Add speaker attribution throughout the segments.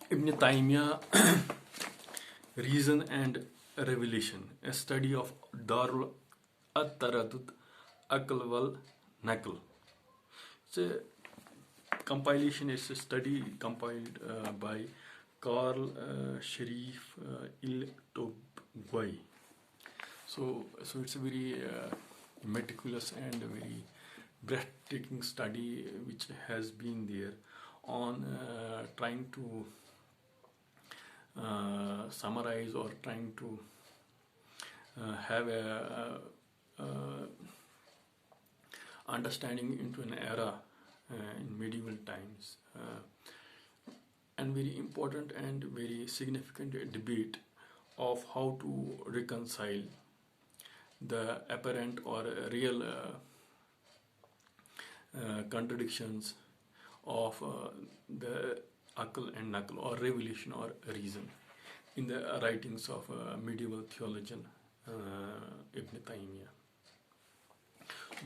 Speaker 1: Ibn Tayemya, Reason and Revelation, a study of Darul at-Taradud, Aql wal Naql. It's a compilation, is a study compiled by Carl Sharif il-Tobgui. So it's a very meticulous and very breathtaking study which has been there on trying to summarize or trying to have a understanding into an era in medieval times, and very important and very significant debate of how to reconcile the apparent or real contradictions of the Aql and Naql, or revelation or reason, in the writings of medieval theologian Ibn Taymiyyah.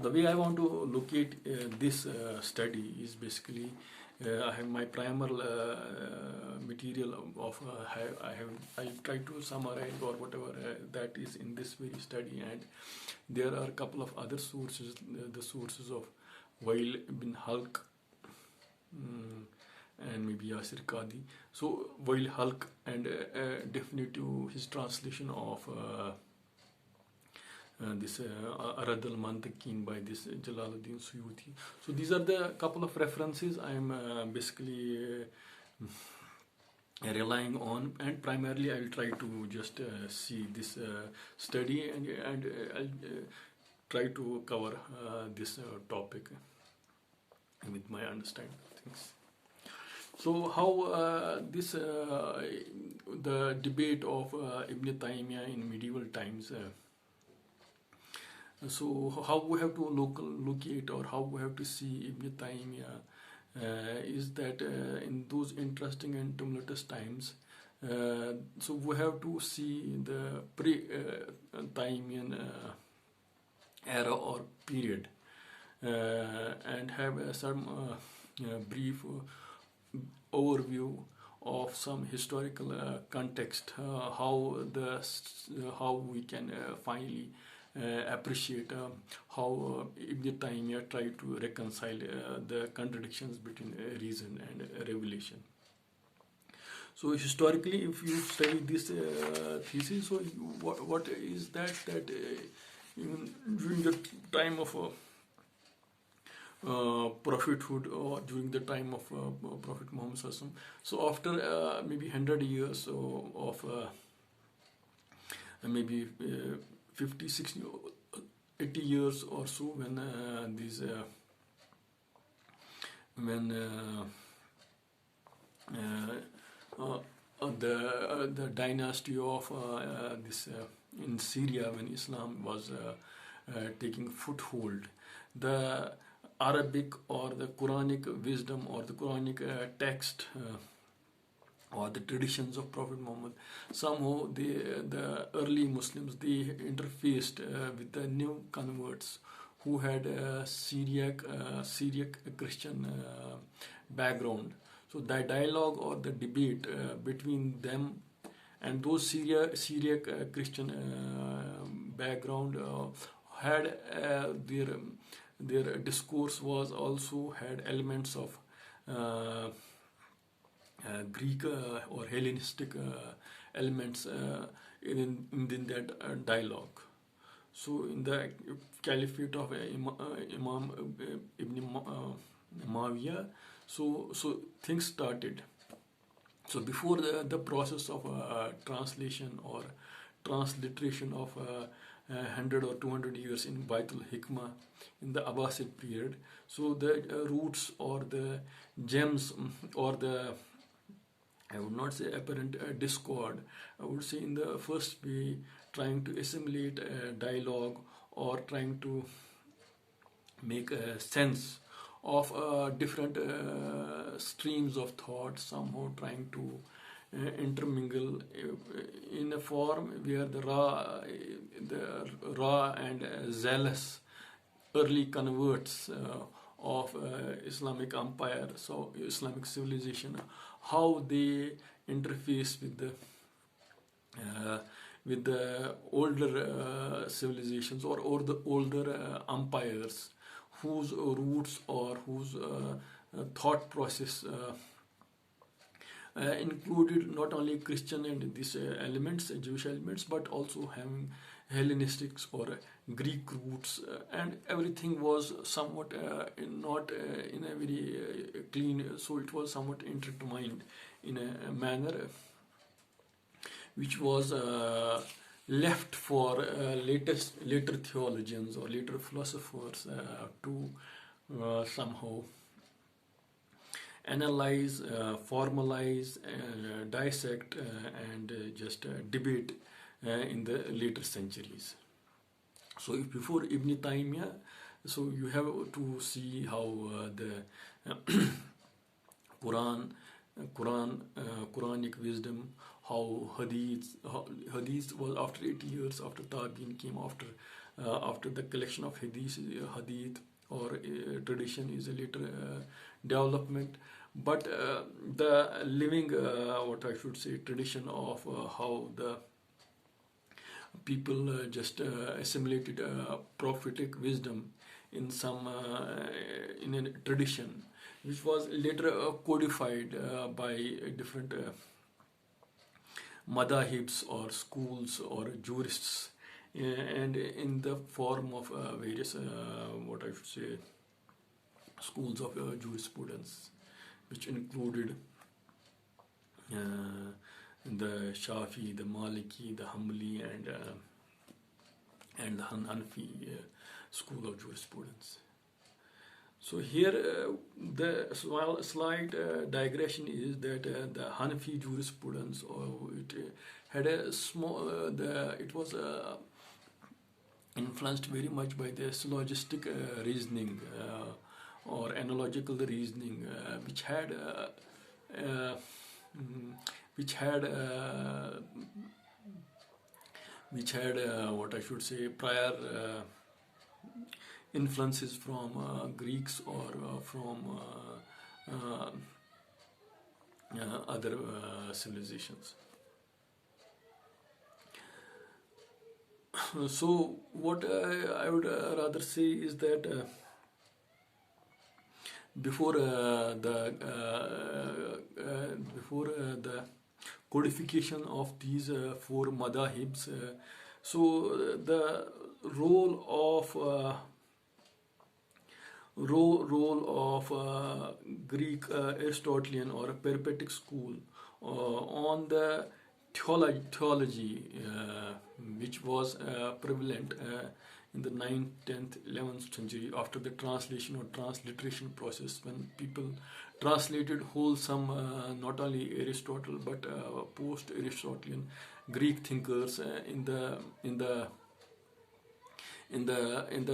Speaker 1: The way I want to locate this study is basically I have my primal material of I try to summarize or whatever that is in this very study, and there are a couple of other sources, the sources of Wail ibn Halq and maybe Yasir Qadi. So Wail Halq and definitive his translation of this Arad al-Mantiqin by this Jalaluddin Suyuti. So these are the couple of references I am basically relying on, and primarily I will try to just see this study and I'll try to cover this topic with my understanding of things. So how this the debate of Ibn Taymiyyah in medieval times. So how we have to locate or how we have to see Ibn Taymiyyah is that in those interesting and tumultuous times, so we have to see the pre-Taymiyan era or period, and have some brief overview of some historical context, how we can finally appreciate how Ibn Taymiyyah tried to reconcile the contradictions between reason and revelation. So historically, if you study this thesis, so what is that even during the time of prophethood, or during the time of Prophet Muhammad Sallallahu Alaihi Wasallam, so after maybe 100 years of maybe 50, 60, 80 years or so, when the dynasty of this in Syria, when Islam was taking foothold, the Arabic or the Quranic wisdom or the Quranic text or the traditions of Prophet Muhammad, somehow the early Muslims, they interfaced with the new converts who had a Syriac Christian background. So the dialogue or the debate between them and those Syriac Christian background had their discourse was also had elements of Greek or Hellenistic elements in that dialogue. So in the caliphate of Imam ibn Muawiyah, so things started. So before the process of translation or transliteration of 100 or 200 years in Baitul Hikmah in the Abbasid period, so the roots or the gems or the, I would not say apparent discord, I would say in the first way trying to assimilate a dialogue or trying to make a sense of different streams of thought, somehow trying to intermingle in a form where the raw and zealous early converts of Islamic empire, so Islamic civilization, how they interface uh, with the older civilizations, or the older empires, whose roots or whose thought process included not only Christian and these elements, Jewish elements, but also having Hellenistic or Greek roots, and everything was somewhat not in a very clean, so it was somewhat intertwined in a manner which was left for later theologians or later philosophers to somehow analyze, formalize, dissect, and just debate in the later centuries. So, if before Ibn Taymiyyah, so you have to see how the Quran, Quranic wisdom, how hadith was after 80 years after Tabi'in came, after the collection of hadith or tradition is a later development, but the living, what I should say, tradition of how the people just assimilated prophetic wisdom in some in a tradition, which was later codified by different madahibs or schools or jurists, and in the form of various what I should say, schools of jurisprudence, which included the Shafi, the Maliki, the Hanbali, and the Hanafi school of jurisprudence. So here the slight digression is that the Hanafi jurisprudence, it had a small, it was influenced very much by the syllogistic reasoning or analogical reasoning, which had what I should say, prior influences from Greeks or from other civilizations. So what I would rather say is that before the codification of these four madahibs, so the role of Greek Aristotelian or peripeatic school on the theology, which was prevalent in the 9th, 10th, 11th century, after the translation or transliteration process, when people translated wholesome not only Aristotle but post-Aristotelian Greek thinkers in the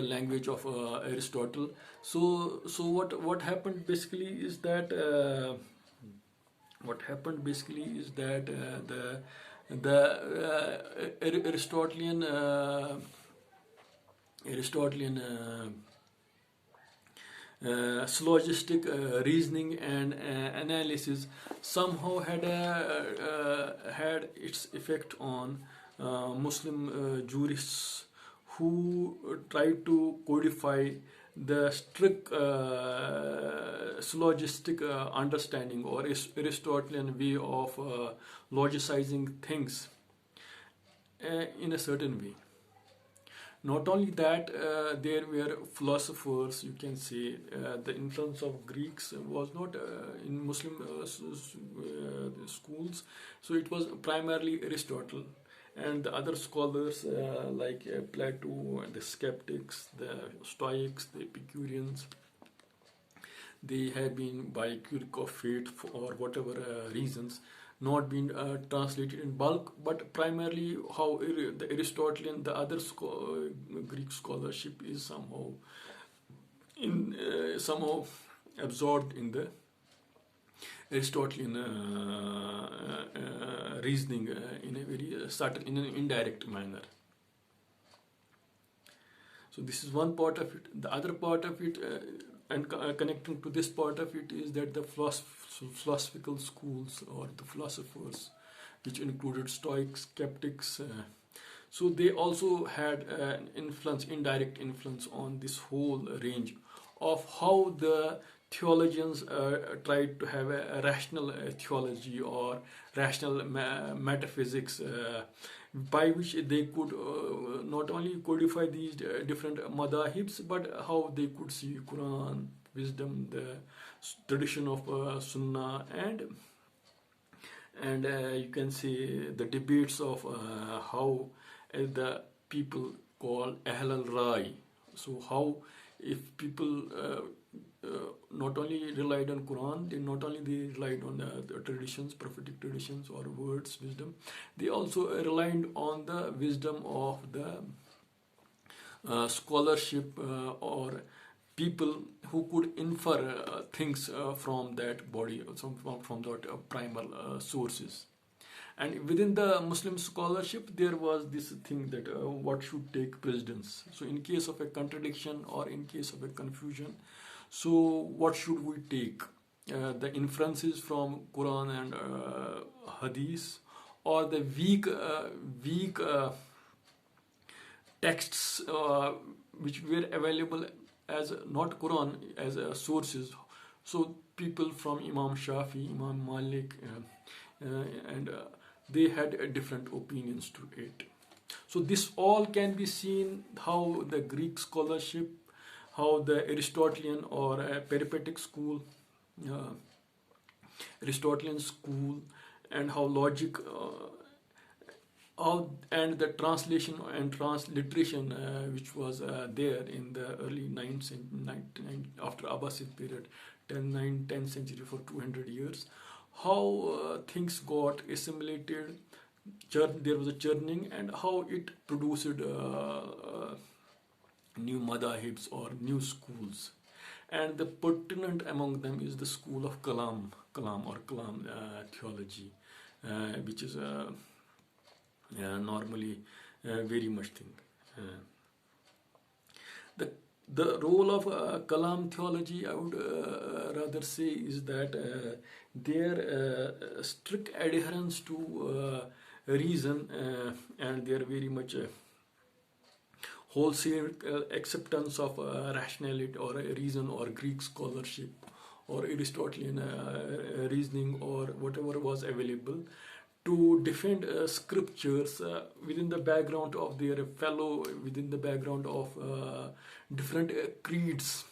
Speaker 1: language of Aristotle. So what happened basically is that the Aristotelian syllogistic reasoning and analysis somehow had its effect on Muslim jurists, who tried to codify the strict syllogistic understanding or Aristotelian way of logicizing things in a certain way. Not only that, there were philosophers, you can say, the influence of Greeks was not in Muslim schools, so it was primarily Aristotle. And the other scholars like Plato and the skeptics, the Stoics, the Epicureans, they have been, by quirk of fate or whatever reasons, not been translated in bulk, but primarily how the Aristotelian, the other Greek scholarship is somehow absorbed in the Aristotelian reasoning in a very subtle, in an indirect manner. So this is one part of it. The other part of it, connecting to this part of it is that the philosophical schools or the philosophers, which included Stoics, skeptics, so they also had an influence, indirect influence on this whole range of how the theologians tried to have a rational theology or rational metaphysics, by which they could not only codify these different madahibs, but how they could see Quran, wisdom, the tradition of Sunnah, and you can see the debates of how the people call Ahl al-Rai. So how if people not only relied on Quran, they relied on the traditions, prophetic traditions or words, wisdom, they also relied on the wisdom of the scholarship or people who could infer things from that body, from that primal sources. And within the Muslim scholarship, there was this thing that what should take precedence. So, in case of a contradiction or in case of a confusion, so what should we take? The inferences from Quran and Hadith, or the weak texts which were available as not Quran as sources. So people from Imam Shafi, Imam Malik, and they had different opinions to it. So this all can be seen how the Greek scholarship, how the Aristotelian or peripeatic school, Aristotelian school, and how logic and the translation and transliteration which was there in the early 9th after Abbasid period, 10th century for 200 years, how things got assimilated, there was a churning, and how it produced new madahibs or new schools. And the pertinent among them is the school of kalam theology, which is normally very much thing. The role of kalam theology, I would rather say, is that their strict adherence to reason and their very much wholesale acceptance of rationality or reason or Greek scholarship or Aristotelian reasoning or whatever was available to defend scriptures within the background of their fellow, within the background of different creeds,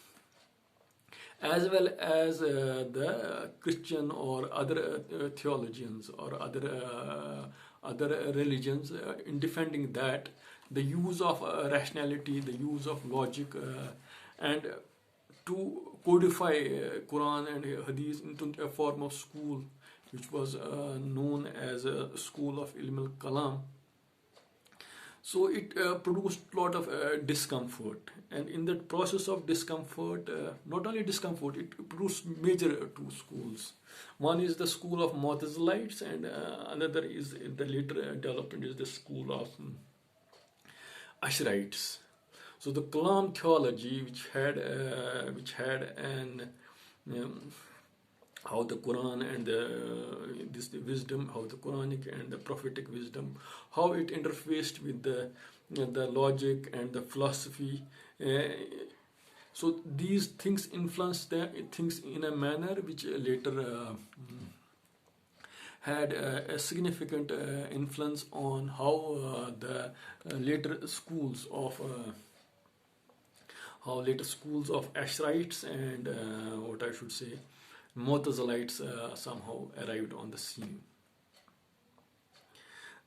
Speaker 1: as well as the Christian or other theologians or other religions, in defending that, the use of rationality, the use of logic, and to codify Quran and Hadith into a form of school, which was known as a school of ilm al-kalam. So it produced a lot of discomfort, and in that process of discomfort, not only discomfort, it produced major two schools. One is the school of mutazalites, and another is the later development is the school of ashriates. So the kalam theology, which had an how the Quran and the wisdom, how the Quranic and the prophetic wisdom, how it interfaced with the logic and the philosophy. So these things influenced the things in a manner which later had a significant influence on how the later schools of ashrites and what I should say mutazalites somehow arrived on the scene.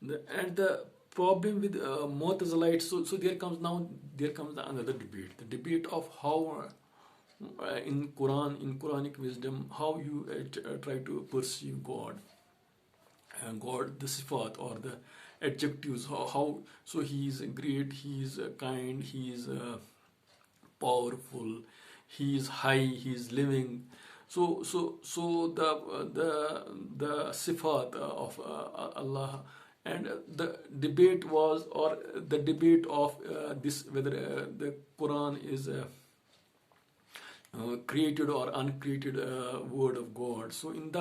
Speaker 1: And the problem with mutazalites, so there comes another debate, the debate of how in Quranic wisdom, how you try to perceive God, the sifat or the adjectives, how so he is great, he is kind, he is powerful, he is high, he is living. So the sifat of Allah, and the debate was, or the debate of this, whether the Quran is created or uncreated word of God. So in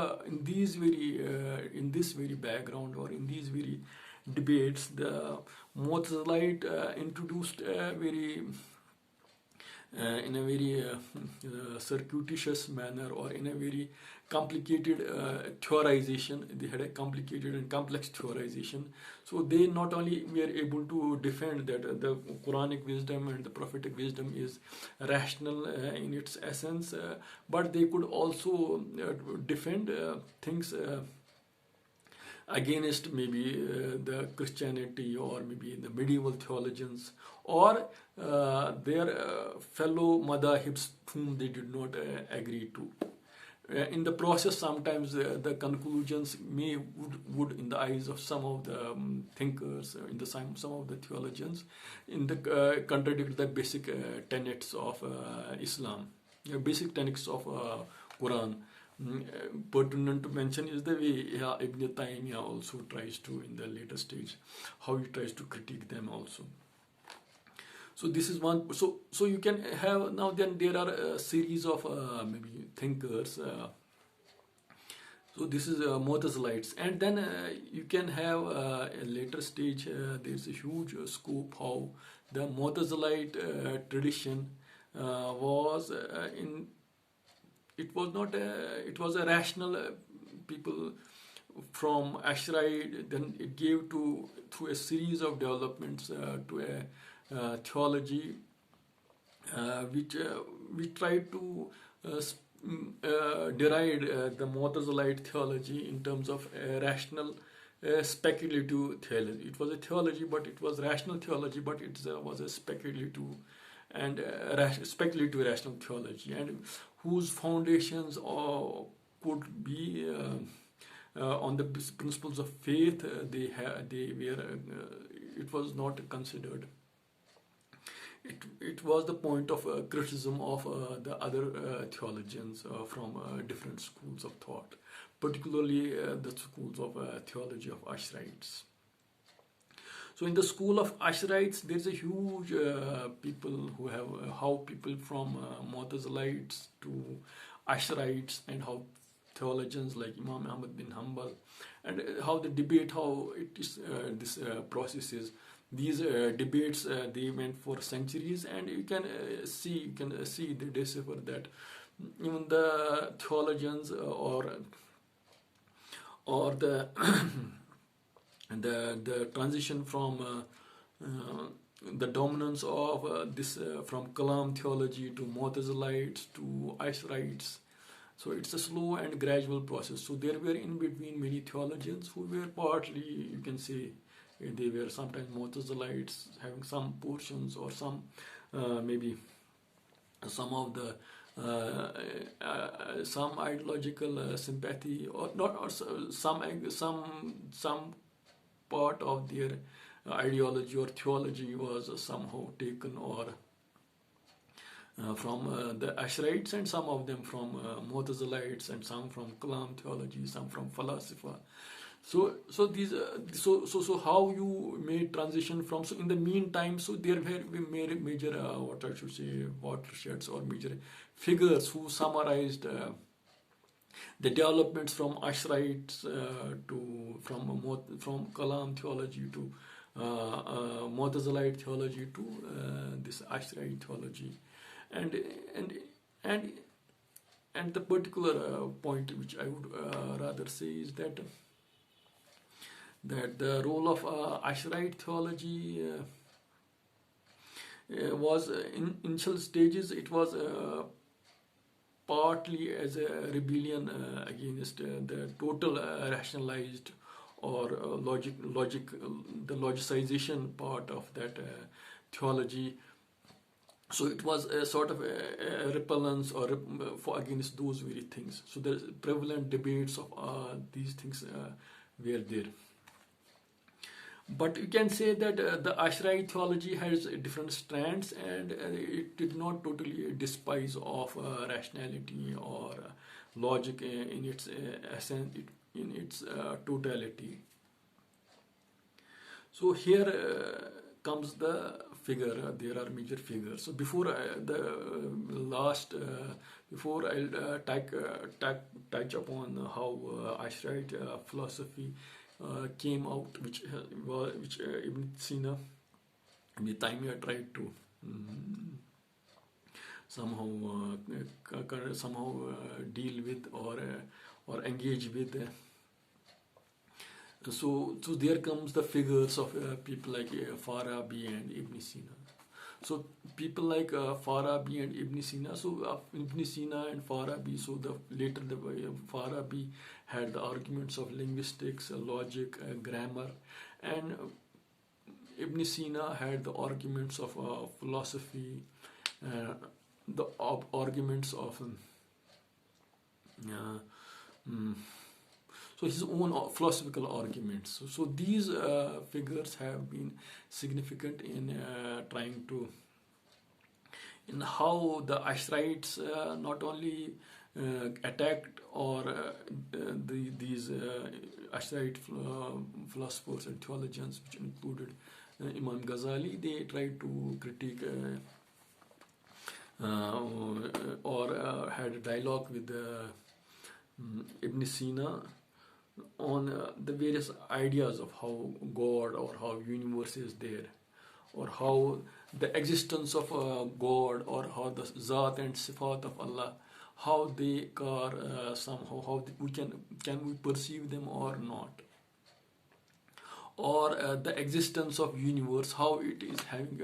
Speaker 1: this very background, or in these very debates, the mutazalite introduced a very in a very circuitous manner, or in a very complicated theorization. They had a complicated and complex theorization. So they not only were able to defend that the Quranic wisdom and the prophetic wisdom is rational in its essence, but they could also defend things against maybe the Christianity, or maybe the medieval theologians, or their fellow madahibs whom they did not agree to. In the process, sometimes the conclusions would, in the eyes of some of the thinkers, in the some of the theologians, contradict the basic tenets of Islam, basic tenets of Quran. Pertinent to mention is the way ibne Tayemya also tries to, in the later stage, how he tries to critique them also. So this is one. So you can have, now then there are a series of maybe thinkers. So this is mutazalites, and then you can have a later stage. There's a huge scope how the mutazalite tradition was in. It was not it was a rational people from ashriate. Then it gave to, through a series of developments, to a theology which tried to deride the mutazalite theology in terms of rational speculative theology. It was a theology, but it was rational theology, but it was a speculative and speculative rational theology, and whose foundations could be on the principles of faith. They were. It was not considered. It was the point of criticism of the other theologians from different schools of thought, particularly the schools of theology of ashrites. So in the school of ashrites, there's a huge people who have how people from mutazalites to ashrites, and how theologians like Imam Ahmad bin Hanbal, and how the debate, how it is this process is. These debates they went for centuries, and you can see the decipher that even the theologians or the the transition from the dominance of this from kalam theology to mutazalites to ashrites. So it's a slow and gradual process. So there were in between many theologians who were partly, you can say, they were sometimes mutazalites, having some portions or some maybe some of the some ideological sympathy, or not, or some part of their ideology or theology was somehow taken or from the ashrites, and some of them from mutazalites, and some from kalam theology, some from falasifa. So these so how you made transition from, so in the meantime, so there were major what I should say, watersheds or major figures who summarized the developments from ashrites to from kalam theology to mutazalite theology to this ashrite theology, and the particular point which I would rather say is that the role of ashrite theology was in initial stages. It was partly as a rebellion against the total rationalized or the logicization part of that theology. So it was a sort of a repellence or for against those very things. So the prevalent debates of these things were there. But you can say that the Ashrite theology has different strands, and it did not totally despise of rationality or logic in its essence, in its totality. So here comes the figure, there are major figures. So before before I'll touch upon how ashriate philosophy came out, which Ibn Sina, Ibn Tayemya tried to somehow deal with or engage with. So there comes the figures of people like Farabi and Ibn Sina. So people like Farabi and Ibn Sina. So Ibn Sina and Farabi. So later the Farabi had the arguments of linguistics, logic, grammar, and Ibn Sina had the arguments of philosophy, the arguments of so his own philosophical arguments. So these figures have been significant in trying to, in how the ashrites not only attacked or these ashrite philosophers and theologians, which included Imam Ghazali, they tried to critique or had a dialogue with Ibn Sina on the various ideas of how God or how universe is there, or how the existence of God, or how the Zat and Sifat of Allah, how they are somehow, how we can we perceive them or not, or the existence of universe, how it is having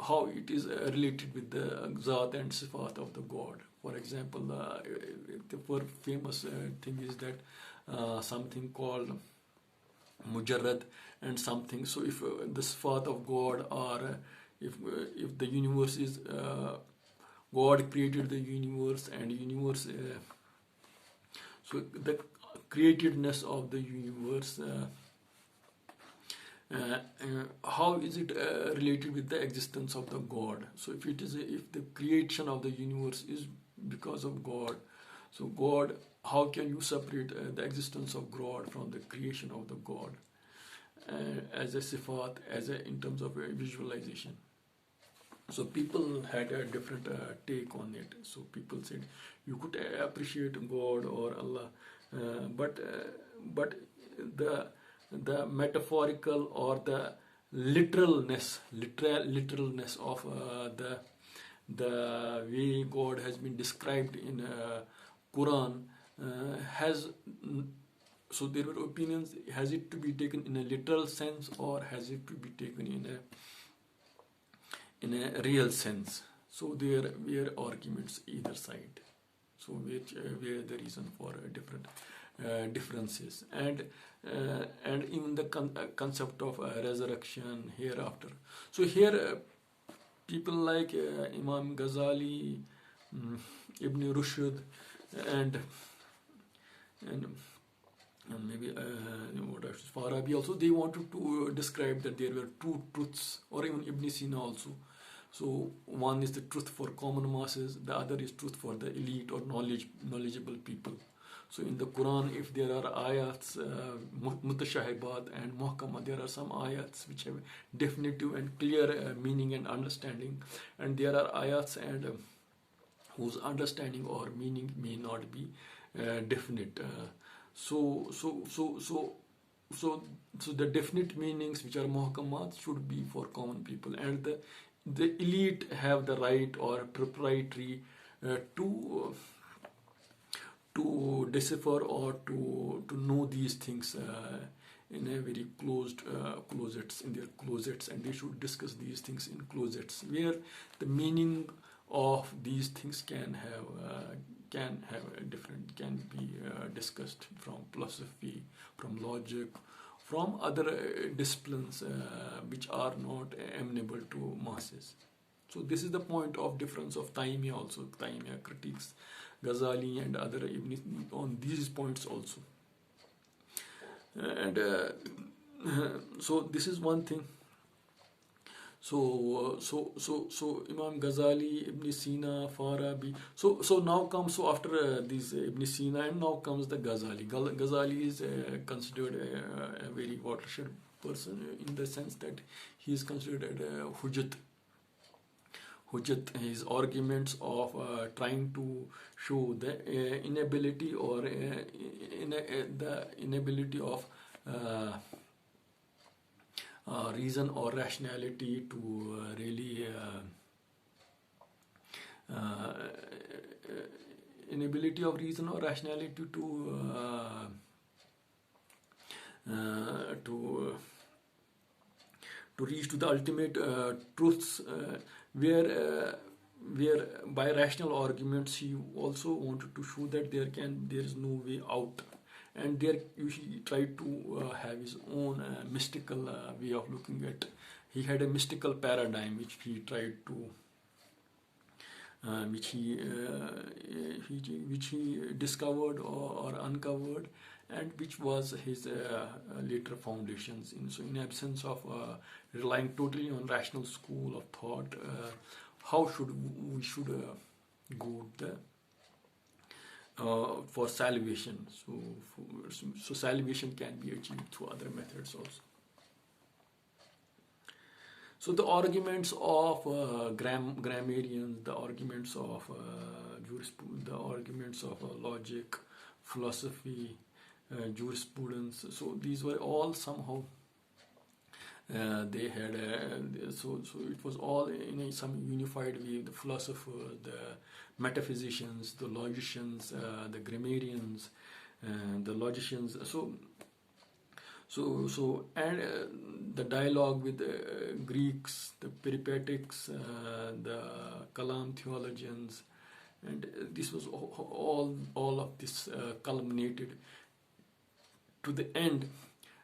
Speaker 1: how it is related with the Zat and Sifat of the God. For example, the famous thing is that something called mujarrad and something. So if the Sifat of God are, if the universe is, God created the universe, and universe, so the createdness of the universe, how is it related with the existence of the God? So if if the creation of the universe is because of God, so God, how can you separate the existence of God from the creation of the God as a sifat, in terms of visualization? So people had a different take on it. So people said you could appreciate God or Allah, but the metaphorical or the literalness of the way God has been described in Quran has, so there were opinions, has it to be taken in a literal sense or has it to be taken in a real sense? So there were arguments either side, so which were the reason for different differences, and even the concept of resurrection, hereafter. So here people like Imam Ghazali, Ibn Rushud, and maybe Farabi also, they wanted to describe that there were two truths, or even Ibn Sina also. So one is the truth for common masses, the other is truth for the elite or knowledgeable people. So in the Quran, if there are ayats, mutashahibat and muhkama, there are some ayats which have definitive and clear meaning and understanding, and there are ayats and whose understanding or meaning may not be definite. So the definite meanings, which are muhkamat, should be for common people, and the elite have the right or proprietary to decipher or to know these things in a very closed closets, in their closets, and they should discuss these things in closets, where the meaning of these things can be discussed from philosophy, from logic, from other disciplines which are not amenable to masses. So this is the point of difference of Tayemya also. Tayemya critiques Ghazali and other Ibn on these points also. And so this is one thing. So Imam Ghazali, Ibn Sina, Farabi. So now comes, so after these Ibn Sina, and now comes the Ghazali. Ghazali is considered a very watershed person in the sense that he is considered hujjat. His arguments of trying to show the inability or the inability of reason or rationality to really inability of reason or rationality to reach to the ultimate truths, where by rational arguments he also wanted to show that there is no way out, and there he tried to have his own mystical way of looking at. He had a mystical paradigm which he tried to which he discovered or uncovered, and which was his later foundations. So in absence of relying totally on rational school of thought, how should we go for salvation? So salvation can be achieved through other methods also. So the arguments of grammarians, the arguments of jurisprudence, the arguments of logic, philosophy, jurisprudence. So these were all somehow they had so it was all in some unified way. The philosophers, the metaphysicians, the logicians, the grammarians, the logicians. So and the dialogue with the Greeks, the peripeatics, the kalam theologians, and this was all of this culminated to the end.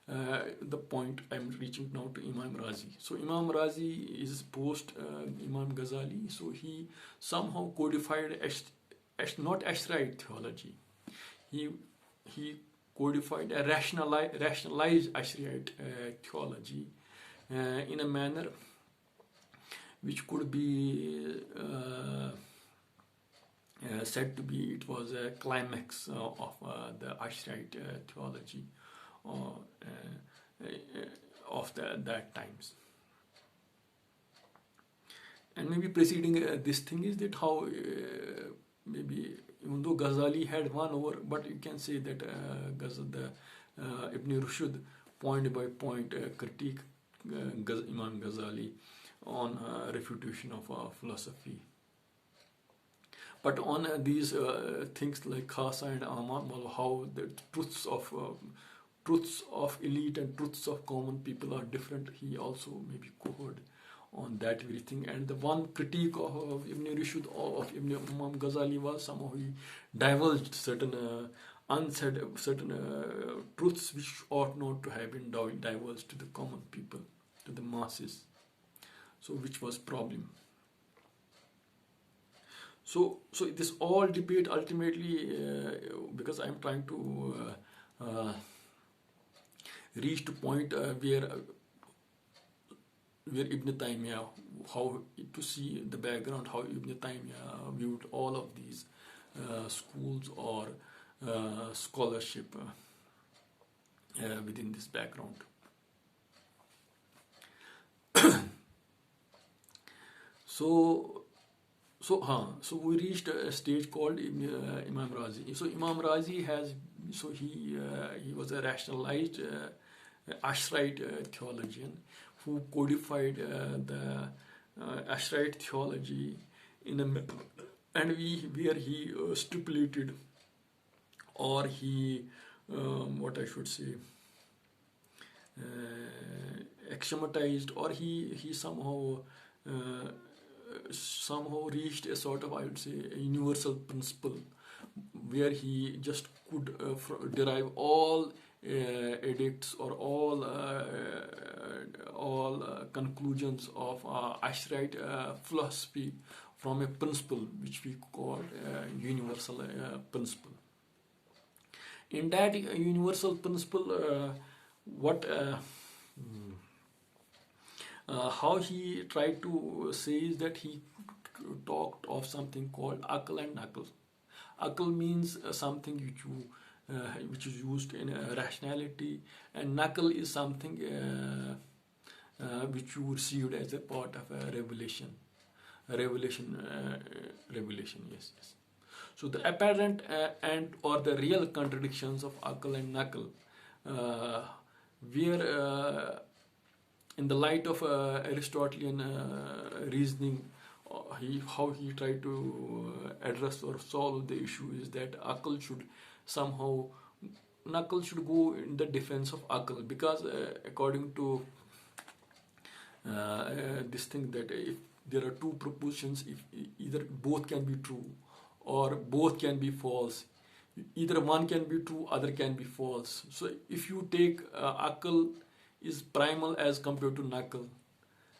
Speaker 1: The point I'm reaching now to Imam Razi. So Imam Razi is post Imam Ghazali. So he somehow codified not ashriate theology. He codified a rationalized ashriate theology in a manner which could be said to be it was a climax of the ashriate theology of that times. And maybe preceding this thing is that how maybe even though Ghazali had won over, but you can say that ibne Rushud point by point critique Imam Ghazali on refutation of philosophy. But on these things like khasa and amam, how the truths of elite and truths of common people are different, he also maybe covered on that very thing. And the one critique of ibne Rushd of Imam Ghazali was somehow he divulged certain unsaid truths which ought not to have been divulged to the common people, to the masses. So which was problem. So this all debate ultimately, because I'm trying to reach to point where ibne Tayemya, how to see the background, how ibne Tayemya viewed all of these schools or scholarship within this background. So we reached a stage called Imam Razi. So Imam Razi he was a rationalized ashriate theologian who codified the ashriate theology where he stipulated, or he axiomatized, or he somehow reached a sort of, I would say, a universal principle where he just could derive all edicts or all conclusions of ashriate philosophy from a principle which we call universal principle. In that universal principle, how he tried to say is that he talked of something called akal and nakal. Akal means something which you which is used in rationality, and naql is something which you received as a part of a revelation. Revelation, yes, yes. So the apparent and or the real contradictions of akal and naql, where in the light of Aristotelian reasoning, how he tried to address or solve the issue is that akal should somehow, naql should go in the defense of akal, because according to this thing, that if there are two propositions, if either both can be true or both can be false, either one can be true, other can be false. So if you take akal is primal as compared to naql,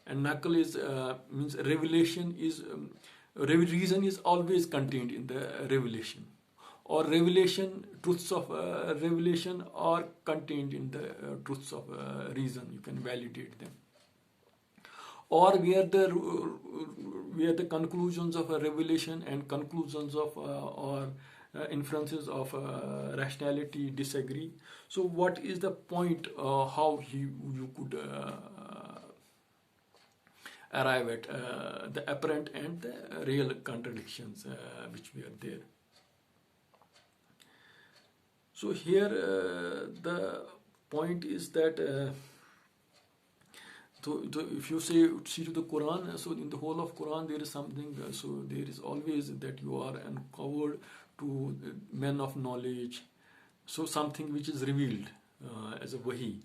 Speaker 1: and naql is means revelation is reason is always contained in the revelation, or revelation, truths of revelation are contained in the truths of reason. You can validate them. Or where the conclusions of a revelation and conclusions of or inferences of rationality disagree. So what is the point how you could arrive at the apparent and the real contradictions which were there? So here the point is that so if you see to the Quran, so in the whole of Quran there is something, so there is always that you are uncovered to men of knowledge, so something which is revealed as a wahi,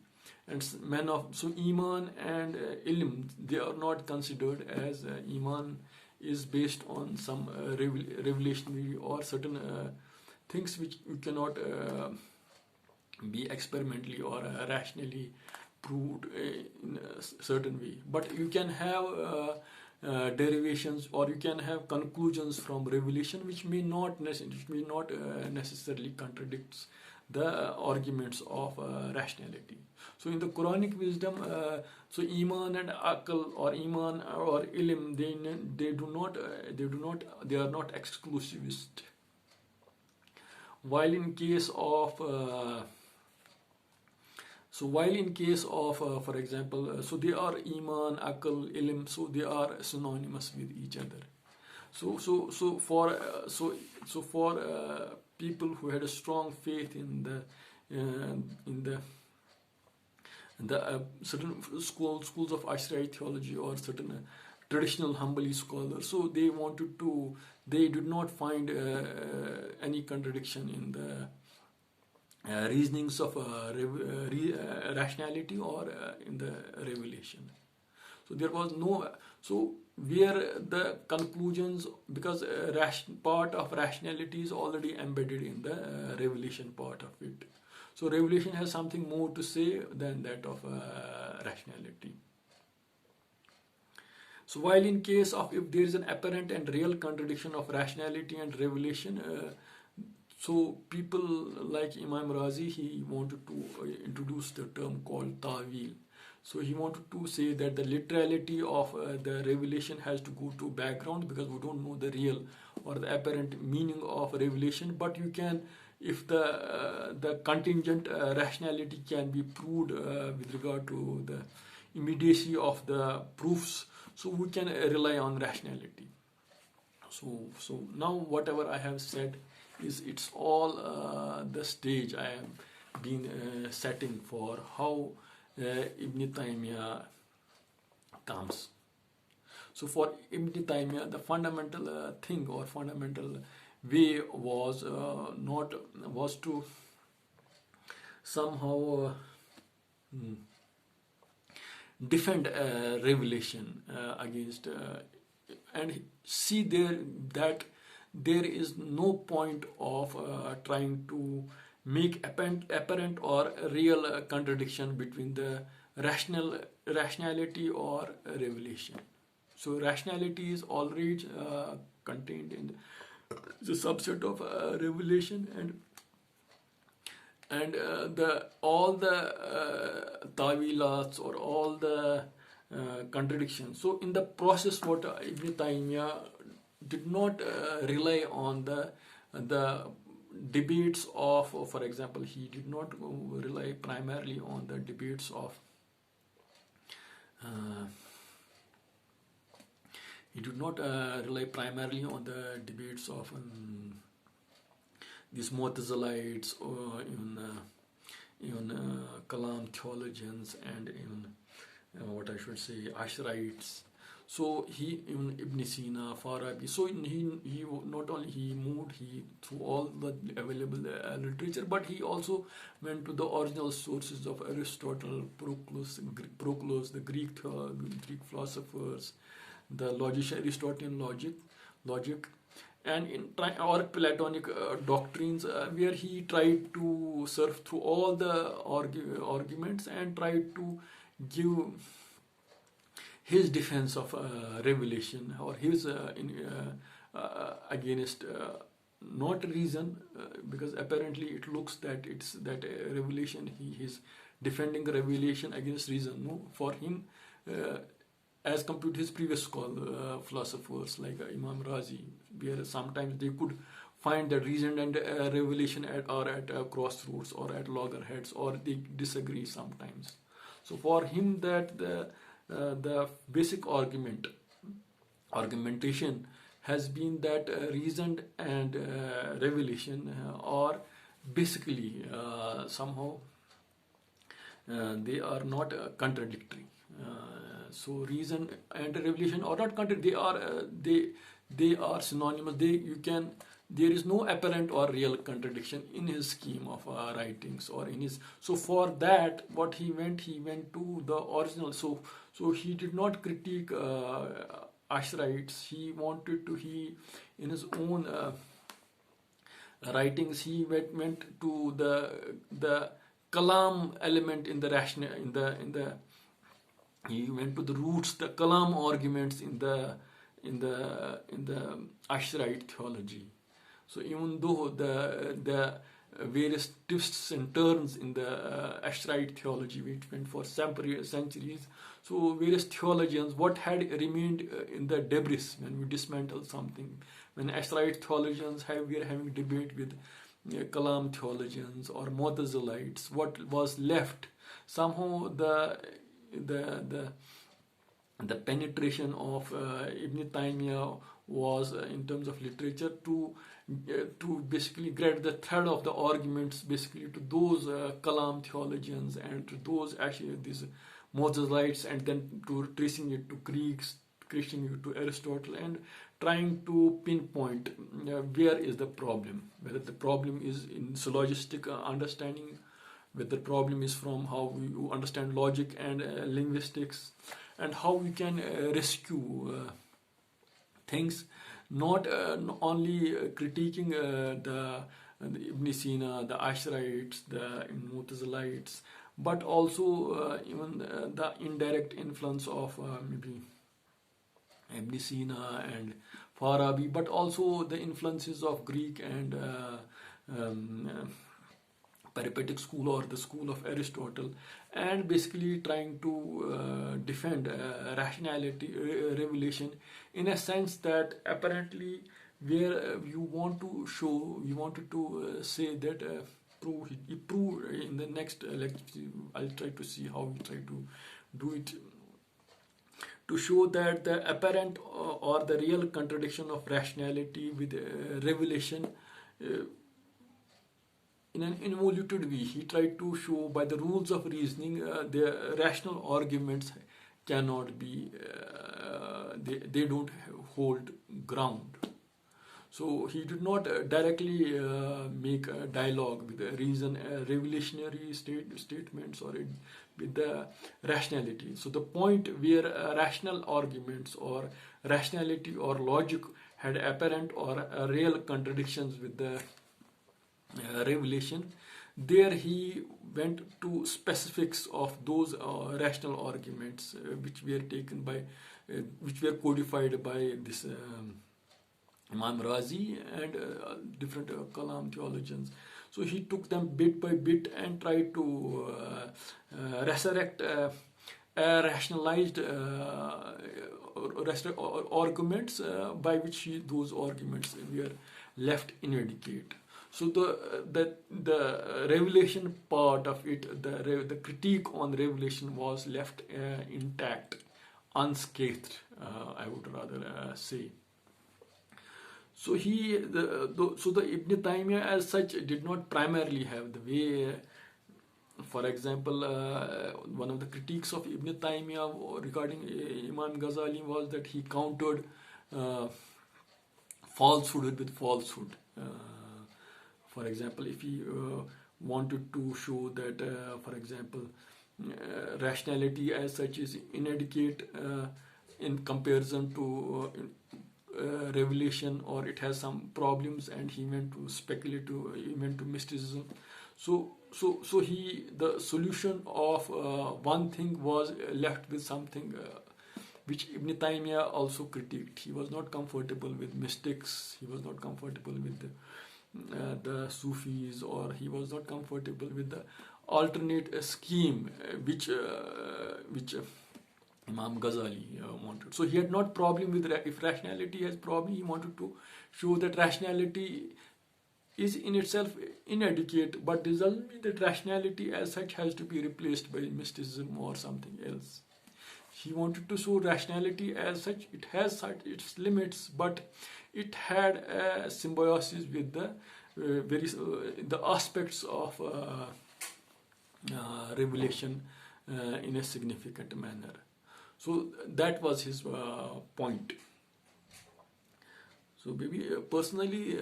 Speaker 1: and men of, so iman and ilm, they are not considered as iman is based on some revelationary or certain things which you cannot be experimentally or rationally proved in a certain way, but you can have derivations, or you can have conclusions from revelation which may not necessarily contradicts the arguments of rationality. So in the Quranic wisdom, so iman and akal, or iman or ilm, they are not exclusivist. While in case of for example, so they are iman, akal, ilm, so they are synonymous with each other. So for people who had a strong faith in the certain schools of ashriate theology, or certain traditional Hanbali scholars, so they did not find any contradiction in the reasonings of rationality or in the revelation. So there was no, so where the conclusions, because part of rationality is already embedded in the revelation part of it. So revelation has something more to say than that of rationality. So while in case of, if there is an apparent and real contradiction of rationality and revelation, so people like Imam Razi, he wanted to introduce the term called ta'wil. So he wanted to say that the literality of the revelation has to go to background, because we don't know the real or the apparent meaning of revelation. But you can, if the contingent rationality can be proved with regard to the immediacy of the proofs, so we can rely on rationality. So now whatever I have said is, it's all the stage I am been setting for how ibne Tayemya comes. So for ibne Tayemya, the fundamental thing or fundamental way was to somehow defend revelation against and see there that there is no point of trying to make apparent or real contradiction between the rationality or revelation. So rationality is already contained in the subset of revelation, and all the ta'wilats or all the contradictions. So in the process, what ibne Tayemya did not rely on the debates of, for example, he did not rely primarily on the debates of he did not rely primarily on the debates of these mutazalites, or even kalam theologians, and even what I should say, ashrites. So he, even Ibn Sina, Farabi. So he not only he moved he through all the available literature, but he also went to the original sources of Aristotle, Proclus, the Greek philosophers, the logician Aristotelian logic, and in or Platonic doctrines, where he tried to surf through all the arguments and tried to give his defense of revelation, or his against not reason, because apparently it looks that it's that revelation, he is defending revelation against reason. No, for him, as compared to his previous philosophers like Imam Razi, where sometimes they could find the reason and revelation at crossroads or at loggerheads, or they disagree sometimes. So for him, that the basic argumentation has been that reason and revelation are basically somehow they are not contradictory. So reason and revelation are not contradictory. They are synonymous. There is no apparent or real contradiction in his scheme of writings, or in his. So for that, what he went to the original. So he did not critique ashrites. He wanted to, in his own writings, he went to the kalam element in the he went to the roots, the kalam arguments in the ashrite theology. So even though the various twists and turns in the ashrite theology, which went for centuries, so various theologians, what had remained in the debris when we dismantle something, when ashrite theologians we are having debate with kalam theologians or mutazalites, what was left, somehow the penetration of Ibn Tayemya was in terms of literature to basically get the thread of the arguments basically to those kalam theologians and to those actually these mutazalites, and then to tracing it to Greeks, tracing it to Aristotle, and trying to pinpoint where is the problem, whether the problem is in syllogistic understanding, whether the problem is from how we understand logic and linguistics, and how we can rescue things, not only critiquing the Ibn Sina, the ashrites, the mutazalites, but also even the indirect influence of maybe Ibn Sina and Farabi, but also the influences of Greek and peripeatic school, or the school of Aristotle, and basically trying to defend rationality, revelation, in a sense that apparently where you wanted to say that he proved in the next lecture. I'll try to see how we try to do it, to show that the apparent or the real contradiction of rationality with revelation, in an involuted way, he tried to show by the rules of reasoning the rational arguments cannot be, they don't hold ground. So he did not directly make a dialogue with the reason, revelationary statements, or with the rationality. So the point where rational arguments or rationality or logic had apparent or real contradictions with the revelation, there he went to specifics of those rational arguments which were taken by, which were codified by this Imam Razi and different kalam theologians. So he took them bit by bit and tried to resurrect rationalized arguments by which those arguments were left inadequate. So the revelation part of it, the critique on revelation was left intact, unscathed. I would rather say. So the Ibn Taymiyyah as such did not primarily have the way. For example, one of the critiques of Ibn Taymiyyah regarding Imam Ghazali was that he countered falsehood with falsehood. For example, if he wanted to show that, for example, rationality as such is inadequate in comparison to revelation, or it has some problems, and he went to speculative, he went to mysticism. So the solution of one thing was left with something which Ibn Taymiyyah also critiqued. He was not comfortable with mystics. He was not comfortable with the Sufis, or he was not comfortable with the alternate scheme which Imam Ghazali wanted. So he had not problem with if rationality has problem. He wanted to show that rationality is in itself inadequate, but this doesn't mean that rationality as such has to be replaced by mysticism or something else. He wanted to show rationality as such, it has its limits, but it had a symbiosis with the the aspects of revelation in a significant manner. So that was his point. So maybe personally,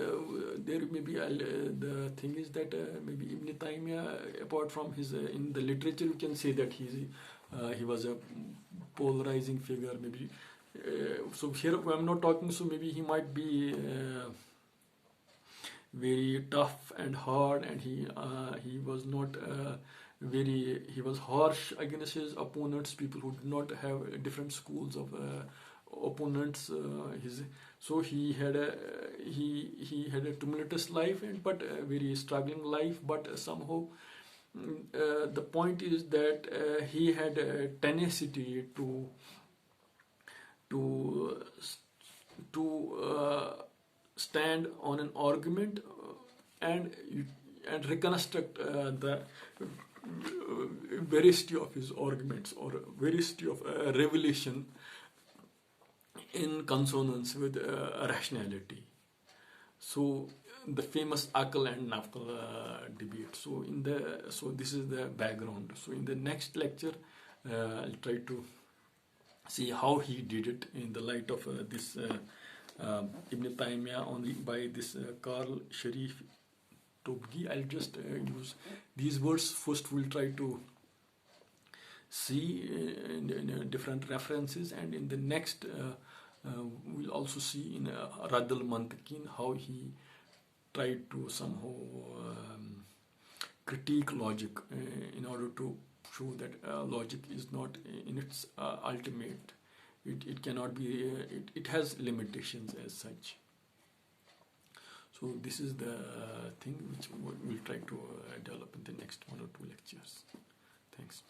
Speaker 1: there maybe the thing is that maybe Ibn Taymiyyah, apart from his in the literature, you can say that he was a polarizing figure. Maybe so here I'm not talking. So maybe he might be very tough and hard, and he was not he was harsh against his opponents, people who did not have different schools of opponents. So he had a tumultuous life, but a very struggling life. But somehow the point is that he had a tenacity to stand on an argument and reconstruct the veracity of his arguments, or veracity of revelation in consonance with rationality. So the famous akal and naql debate. So this is the background. So in the next lecture, I'll try to see how he did it in the light of this Ibn Taymiyyah by this Karl Sharif Tobgi. I'll just use these words. First we'll try to see in different references, and in the next we'll also see in Rad al-Mantiqin how he tried to somehow critique logic in order to show that logic is not in its ultimate. It cannot be, it has limitations as such. So this is the thing which we'll try to develop in the next 1 or 2 lectures. Thanks.